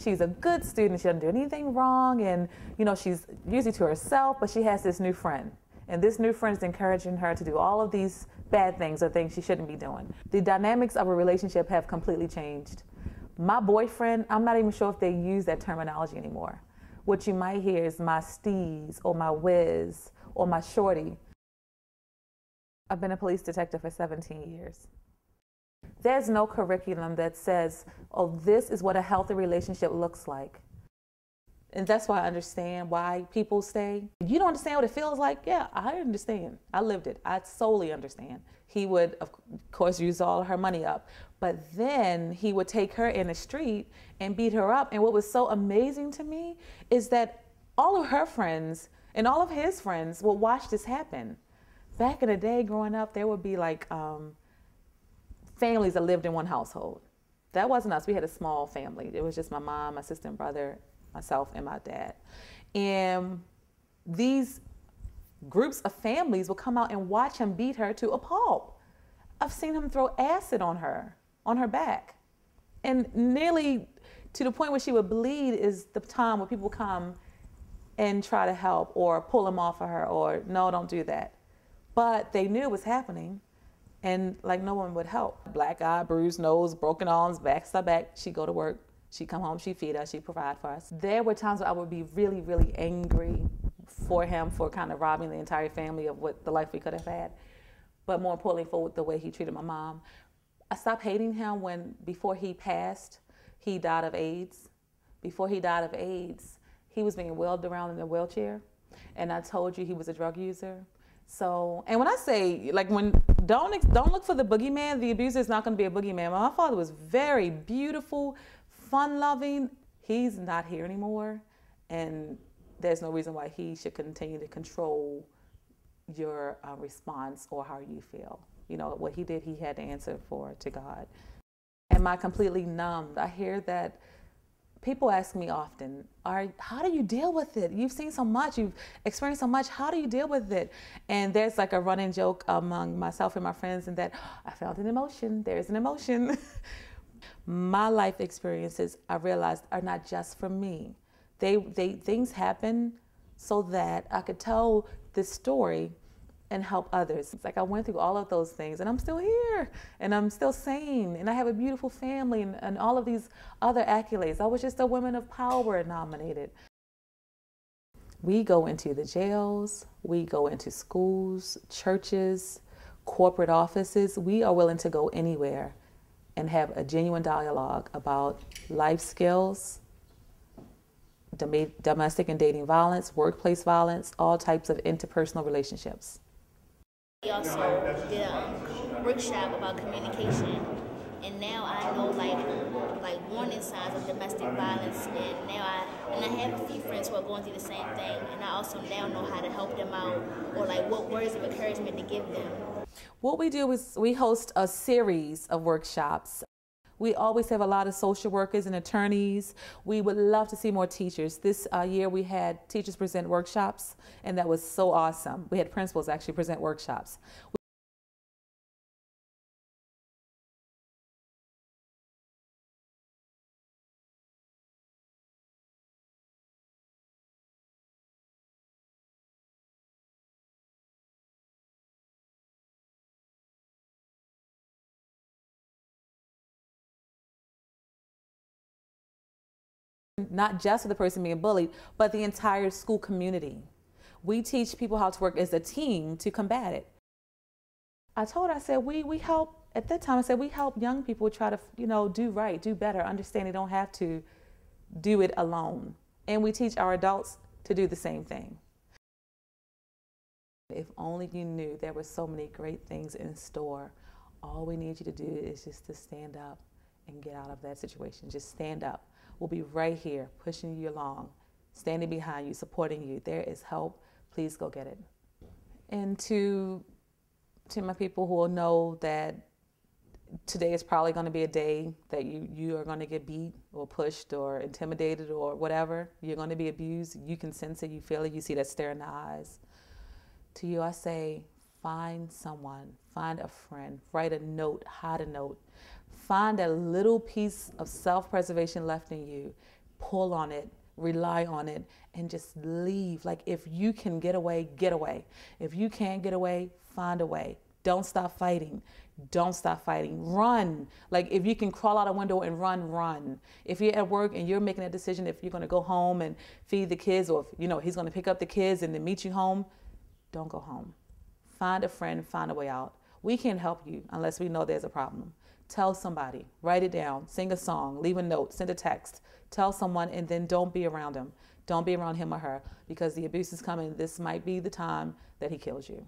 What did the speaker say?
She's a good student. She doesn't do anything wrong. And, you know, she's usually to herself, but she has this new friend. And this new friend is encouraging her to do all of these bad things or things she shouldn't be doing. The dynamics of a relationship have completely changed. My boyfriend, I'm not even sure if they use that terminology anymore. What you might hear is my steez or my whiz or my shorty. I've been a police detective for 17 years. There's no curriculum that says, oh, this is what a healthy relationship looks like. And that's why I understand why people stay. You don't understand what it feels like? Yeah, I understand. I lived it. I solely understand. He would, of course, use all her money up. But then he would take her in the street and beat her up. And what was so amazing to me is that all of her friends and all of his friends would watch this happen. Back in the day, growing up, there would be like families that lived in one household. That wasn't us. We had a small family. It was just my mom, my sister and brother, myself, and my dad. And these groups of families would come out and watch him beat her to a pulp. I've seen him throw acid on her back. And nearly to the point where she would bleed is the time where people come and try to help or pull him off of her or, no, don't do that. But they knew it was happening. And like no one would help. Black eye, bruised nose, broken arms, backstab back. She'd go to work. She'd come home, she'd feed us, she'd provide for us. There were times where I would be really, really angry for him for kind of robbing the entire family of what the life we could have had. But more importantly, for the way he treated my mom. I stopped hating him when, before he passed, he died of AIDS. Before he died of AIDS, he was being wheeled around in a wheelchair. And I told you he was a drug user. So, and when I say, like, don't look for the boogeyman, the abuser is not going to be a boogeyman. My father was very beautiful, fun-loving. He's not here anymore, and there's no reason why he should continue to control your response or how you feel. You know, what he did, he had to answer for to God. Am I completely numbed? I hear that people ask me often, how do you deal with it? You've seen so much, you've experienced so much, how do you deal with it? And there's like a running joke among myself and my friends, and that I felt an emotion, there's an emotion. My life experiences, I realized, are not just for me. Things happen so that I could tell this story and help others. It's like I went through all of those things and I'm still here and I'm still sane and I have a beautiful family and all of these other accolades. I was just a Women of Power nominated. We go into the jails, we go into schools, churches, corporate offices. We are willing to go anywhere and have a genuine dialogue about life skills, domestic and dating violence, workplace violence, all types of interpersonal relationships. We also did a workshop about communication, and now I know like warning signs of domestic violence, and now I have a few friends who are going through the same thing, and I also now know how to help them out, or like what words of encouragement to give them. What we do is we host a series of workshops. We always have a lot of social workers and attorneys. We would love to see more teachers. This year we had teachers present workshops, and that was so awesome. We had principals actually present workshops. Not just for the person being bullied, but the entire school community. We teach people how to work as a team to combat it. I told her, I said, we help, at that time I said, we help young people try to, you know, do right, do better, understand they don't have to do it alone. And we teach our adults to do the same thing. If only you knew there were so many great things in store. All we need you to do is just to stand up and get out of that situation. Just stand up. We'll be right here pushing you along, standing behind you, supporting you. There is help. Please go get it. And to my people who will know that today is probably going to be a day that you are going to get beat or pushed or intimidated or whatever. You're going to be abused. You can sense it. You feel it. You see that stare in the eyes. To you, I say, find someone, find a friend, write a note, hide a note. Find that little piece of self-preservation left in you. pull on it, rely on it, and just leave. Like, if you can get away, get away. If you can't get away, find a way. Don't stop fighting. Don't stop fighting. Run. Like, if you can crawl out a window and run, run. If you're at work and you're making a decision if you're going to go home and feed the kids, or if, you know, he's going to pick up the kids and then meet you home, don't go home. Find a friend, find a way out. We can't help you unless we know there's a problem. Tell somebody, write it down, sing a song, leave a note, send a text, tell someone, and then don't be around him. Don't be around him or her, because the abuse is coming. This might be the time that he kills you.